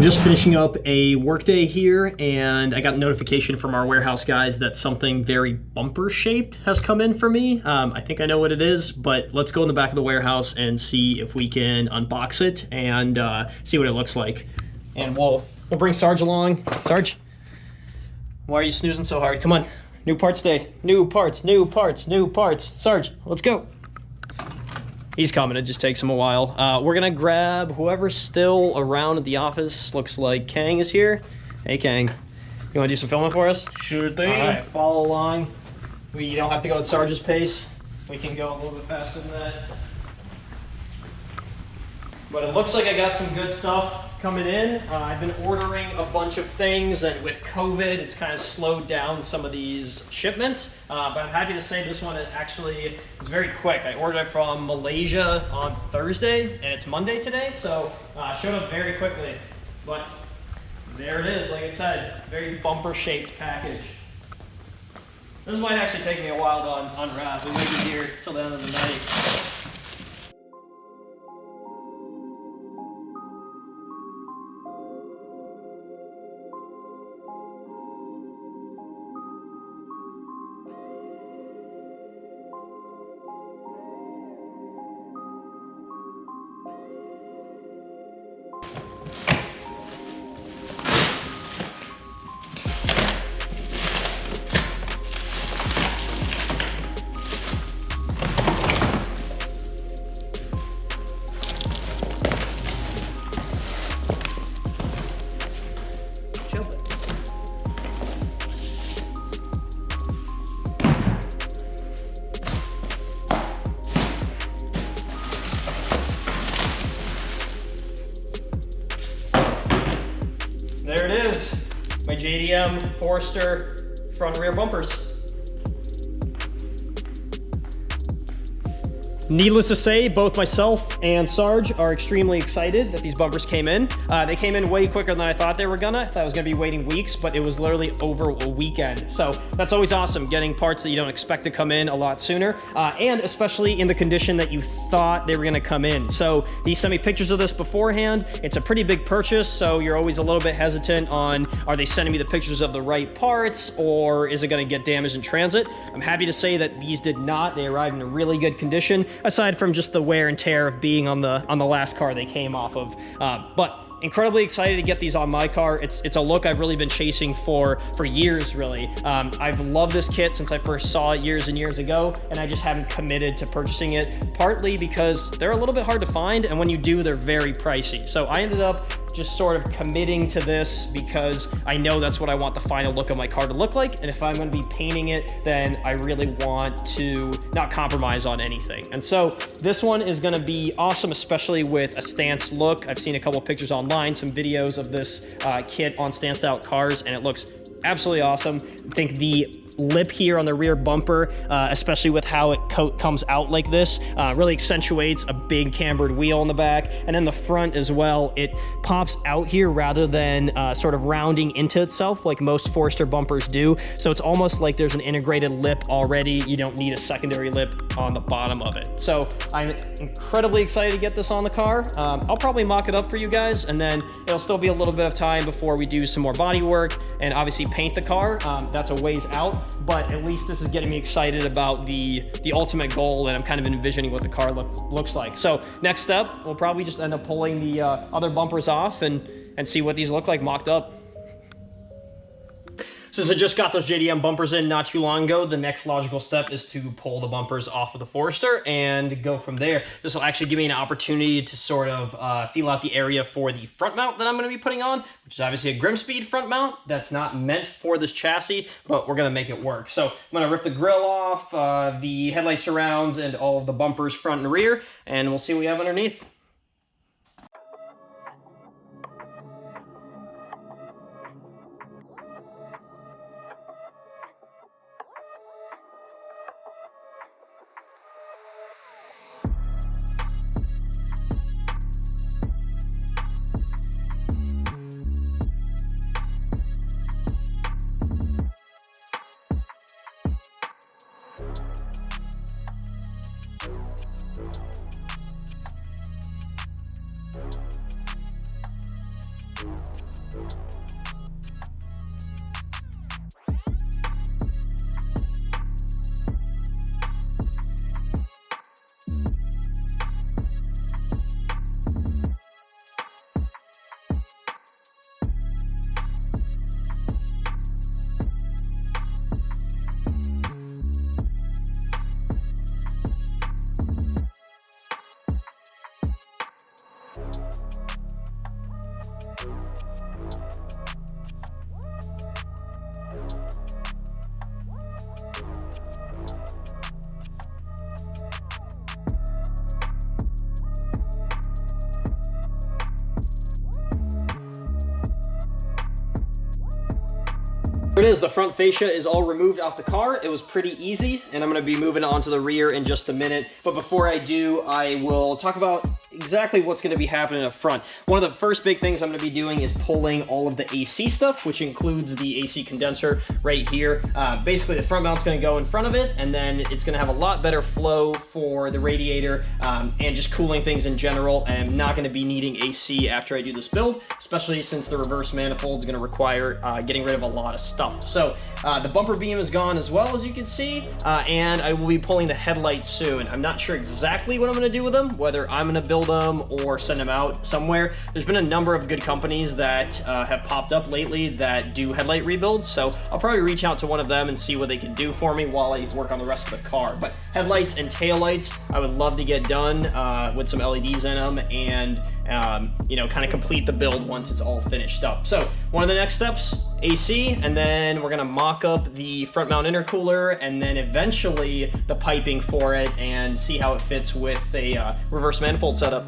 just finishing up a workday here, and I got a notification from our warehouse guys that something very bumper shaped has come in for me. I think I know what it is, but let's go in the back of the warehouse and see if we can unbox it and see what it looks like. And we'll bring Sarge along. Sarge, why are you snoozing so hard? Come on, new parts day. New parts, new parts, new parts. Sarge, let's go. He's coming, it just takes him a while. We're gonna grab whoever's still around at the office. Looks like Kang is here. Hey Kang, you wanna do some filming for us? Sure thing. All right, follow along. We don't have to go at Sarge's pace. We can go a little bit faster than that. But it looks like I got some good stuff coming in. I've been ordering a bunch of things, and with COVID, it's kind of slowed down some of these shipments. But I'm happy to say this one actually is very quick. I ordered it from Malaysia on Thursday, and it's Monday today, so showed up very quickly. But there it is, like I said, very bumper-shaped package. This might actually take me a while to unwrap. We might be here till the end of the night. There it is, my JDM Forester front and rear bumpers. Needless to say, both myself and Sarge are extremely excited that these bumpers came in. They came in way quicker than I thought they were gonna. I thought I was gonna be waiting weeks, but it was literally over a weekend. So that's always awesome, getting parts that you don't expect to come in a lot sooner, and especially in the condition that you thought they were gonna come in. So he sent me pictures of this beforehand. It's a pretty big purchase, so you're always a little bit hesitant on, are they sending me the pictures of the right parts, or is it gonna get damaged in transit? I'm happy to say that these did not. They arrived in a really good condition, aside from just the wear and tear of being on the last car they came off of. But incredibly excited to get these on my car. It's a look I've really been chasing for years, really. I've loved this kit since I first saw it years and years ago, and I just haven't committed to purchasing it, partly because they're a little bit hard to find, and when you do, they're very pricey. So I ended up just sort of committing to this because I know that's what I want the final look of my car to look like, and if I'm gonna be painting it, then I really want to not compromise on anything. And so this one is gonna be awesome, especially with a stance look. I've seen a couple of pictures online, some videos of this kit on stanced out cars, and it looks absolutely awesome. I think the lip here on the rear bumper, especially with how it comes out like this, really accentuates a big cambered wheel in the back. And then the front as well, it pops out here rather than sort of rounding into itself like most Forester bumpers do. So it's almost like there's an integrated lip already. You don't need a secondary lip on the bottom of it. So I'm incredibly excited to get this on the car. I'll probably mock it up for you guys, and then it'll still be a little bit of time before we do some more body work and obviously paint the car. That's a ways out, but at least this is getting me excited about the ultimate goal, and I'm kind of envisioning what the car looks like. So next step, we'll probably just end up pulling the other bumpers off and see what these look like mocked up. Since I just got those JDM bumpers in not too long ago, the next logical step is to pull the bumpers off of the Forester and go from there. This will actually give me an opportunity to sort of feel out the area for the front mount that I'm going to be putting on, which is obviously a GrimmSpeed front mount that's not meant for this chassis, but we're going to make it work. So I'm going to rip the grille off, the headlight surrounds, and all of the bumpers front and rear, and we'll see what we have underneath. it is. The front fascia is all removed off the car. It was pretty easy, and I'm gonna be moving on to the rear in just a minute. But before I do, I will talk about exactly what's gonna be happening up front. One of the first big things I'm gonna be doing is pulling all of the AC stuff, which includes the AC condenser right here. Basically, the front mount's gonna go in front of it, and then it's gonna have a lot better flow for the radiator and just cooling things in general. And I'm not gonna be needing AC after I do this build, especially since the reverse manifold is gonna require getting rid of a lot of stuff. So the bumper beam is gone as well, as you can see, and I will be pulling the headlights soon. I'm not sure exactly what I'm gonna do with them, whether I'm gonna build them or send them out somewhere. There's been a number of good companies that have popped up lately that do headlight rebuilds, so I'll probably reach out to one of them and see what they can do for me while I work on the rest of the car. But headlights and taillights, I would love to get done with some LEDs in them and you know, kind of complete the build once it's all finished up. So one of the next steps, AC, and then we're gonna mock up the front mount intercooler and then eventually the piping for it and see how it fits with a reverse manifold setup.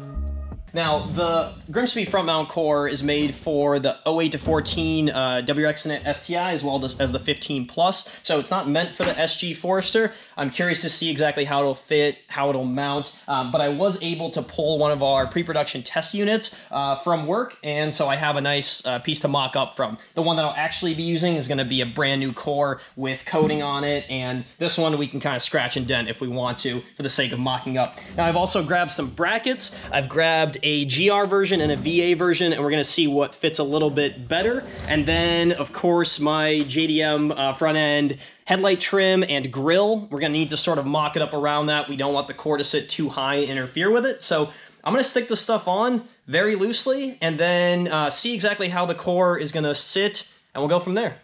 Now, the GrimmSpeed front mount core is made for the 08 to 14 WRX STI as well as the 15 Plus, so it's not meant for the SG Forester. I'm curious to see exactly how it'll fit, how it'll mount, but I was able to pull one of our pre-production test units from work, and so I have a nice piece to mock up from. The one that I'll actually be using is going to be a brand new core with coating on it, and this one we can kind of scratch and dent if we want to for the sake of mocking up. Now, I've also grabbed some brackets. I've grabbed a GR version and a VA version, and we're going to see what fits a little bit better. And then, of course, my JDM front end headlight trim and grill. We're going to need to sort of mock it up around that. We don't want the core to sit too high and interfere with it. So I'm going to stick this stuff on very loosely and then see exactly how the core is going to sit, and we'll go from there.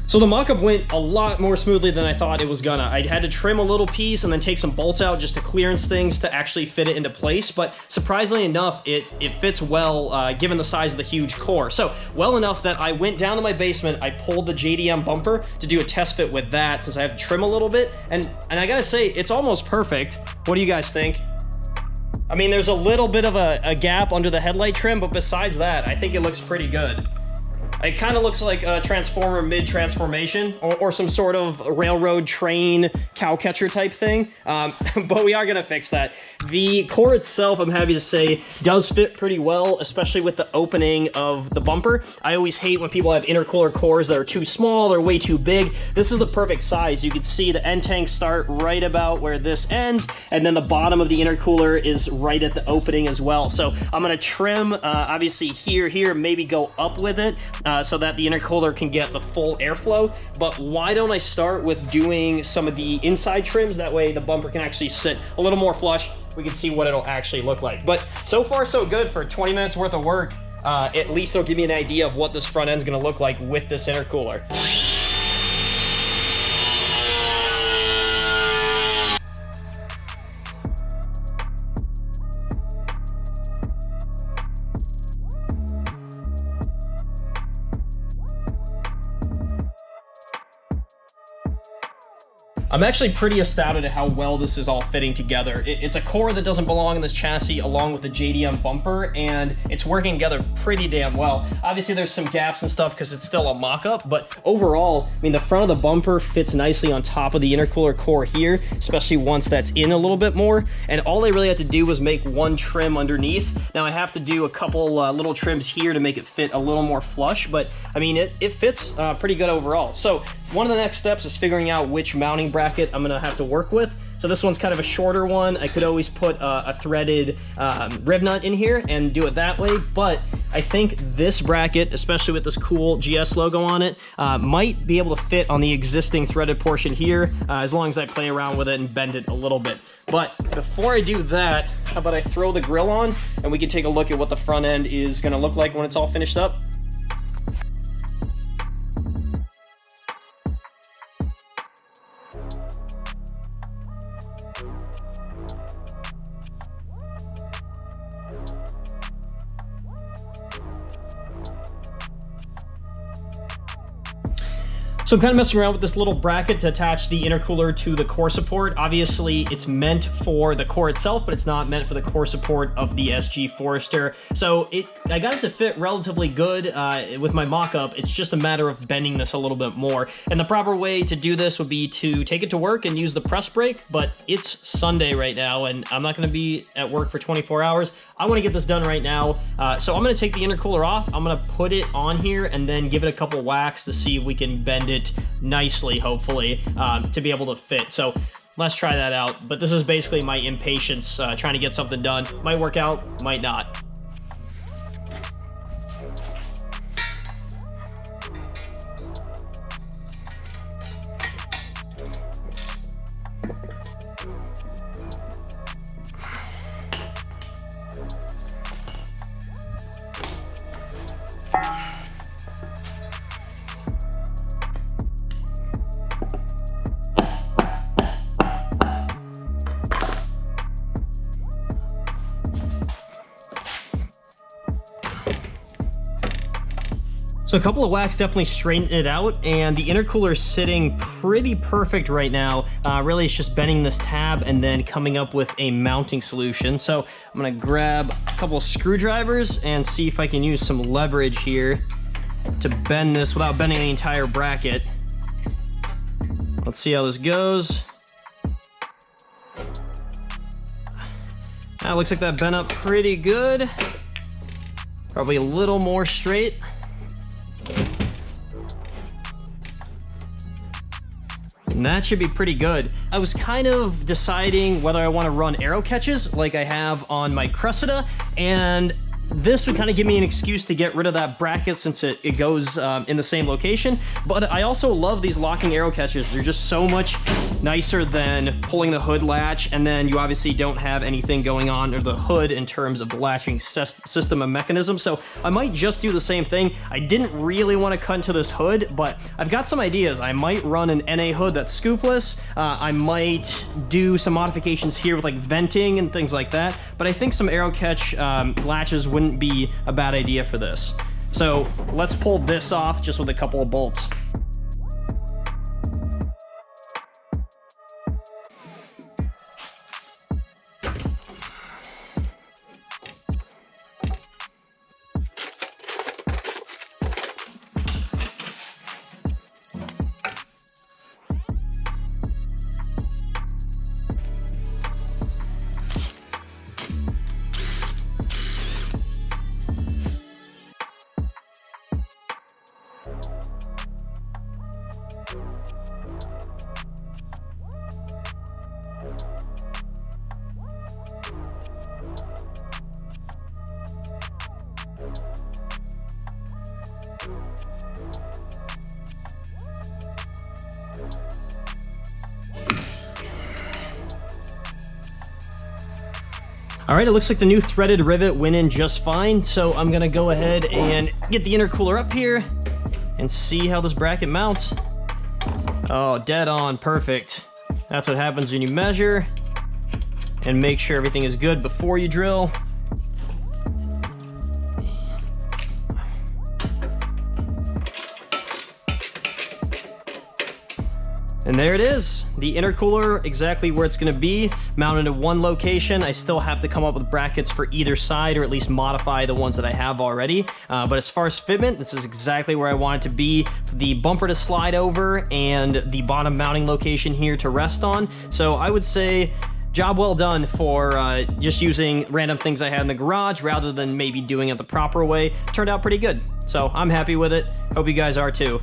So the mock-up went a lot more smoothly than I thought it was gonna. I had to trim a little piece and then take some bolts out just to clearance things to actually fit it into place, but surprisingly enough, it fits well given the size of the huge core. So well enough that I went down to my basement, I pulled the JDM bumper to do a test fit with that since I have to trim a little bit, and I gotta say, it's almost perfect. What do you guys think? I mean, there's a little bit of a gap under the headlight trim, but besides that, I think it looks pretty good. It kind of looks like a transformer mid-transformation or some sort of railroad train cow catcher type thing, but we are going to fix that. The core itself, I'm happy to say, does fit pretty well, especially with the opening of the bumper. I always hate when people have intercooler cores that are too small or way too big. This is the perfect size. You can see the end tanks start right about where this ends, and then the bottom of the intercooler is right at the opening as well. So I'm going to trim, obviously here, maybe go up with it, so that the intercooler can get the full airflow. But why don't I start with doing some of the inside trims? That way the bumper can actually sit a little more flush. We can see what it'll actually look like. But so far so good for 20 minutes worth of work. At least it'll give me an idea of what this front end's gonna look like with this intercooler. I'm actually pretty astounded at how well this is all fitting together. It's a core that doesn't belong in this chassis along with the JDM bumper, and it's working together pretty damn well. Obviously there's some gaps and stuff because it's still a mock-up, but overall, I mean, the front of the bumper fits nicely on top of the intercooler core here, especially once that's in a little bit more, and all I really had to do was make one trim underneath. Now I have to do a couple little trims here to make it fit a little more flush, but I mean, it fits pretty good overall. So one of the next steps is figuring out which mounting bracket I'm gonna have to work with. So this one's kind of a shorter one. I could always put a threaded rib nut in here and do it that way, but I think this bracket, especially with this cool GS logo on it, might be able to fit on the existing threaded portion here, as long as I play around with it and bend it a little bit. But before I do that, how about I throw the grill on and we can take a look at what the front end is gonna look like when it's all finished up. So I'm kind of messing around with this little bracket to attach the intercooler to the core support. Obviously, it's meant for the core itself, but it's not meant for the core support of the SG Forester. So I got it to fit relatively good with my mock-up. It's just a matter of bending this a little bit more. And the proper way to do this would be to take it to work and use the press brake, but it's Sunday right now, and I'm not gonna be at work for 24 hours. I wanna get this done right now. So I'm gonna take the intercooler off, I'm gonna put it on here, and then give it a couple whacks to see if we can bend it nicely, hopefully, to be able to fit. So let's try that out. But this is basically my impatience trying to get something done. Might work out, might not. So a couple of whacks definitely straightened it out, and the intercooler is sitting pretty perfect right now. Really, it's just bending this tab and then coming up with a mounting solution. So I'm gonna grab a couple of screwdrivers and see if I can use some leverage here to bend this without bending the entire bracket. Let's see how this goes. That looks like that bent up pretty good. Probably a little more straight. And that should be pretty good. I was kind of deciding whether I want to run arrow catches like I have on my Cressida, and this would kind of give me an excuse to get rid of that bracket since it goes in the same location. But I also love these locking arrow catches. They're just so much nicer than pulling the hood latch, and then you obviously don't have anything going on under the hood in terms of the latching system and mechanism. So I might just do the same thing. I didn't really want to cut into this hood, but I've got some ideas. I might run an NA hood that's scoopless. I might do some modifications here with like venting and things like that. But I think some arrow catch latches wouldn't be a bad idea for this. So let's pull this off just with a couple of bolts. All right, it looks like the new threaded rivet went in just fine, so I'm gonna go ahead and get the intercooler up here and see how this bracket mounts. Oh, dead on, perfect. That's what happens when you measure and make sure everything is good before you drill. And there it is, the intercooler exactly where it's gonna be, mounted in one location. I still have to come up with brackets for either side, or at least modify the ones that I have already. But as far as fitment, this is exactly where I want it to be. The bumper to slide over and the bottom mounting location here to rest on. So I would say, job well done for just using random things I had in the garage rather than maybe doing it the proper way. Turned out pretty good. So I'm happy with it. Hope you guys are too.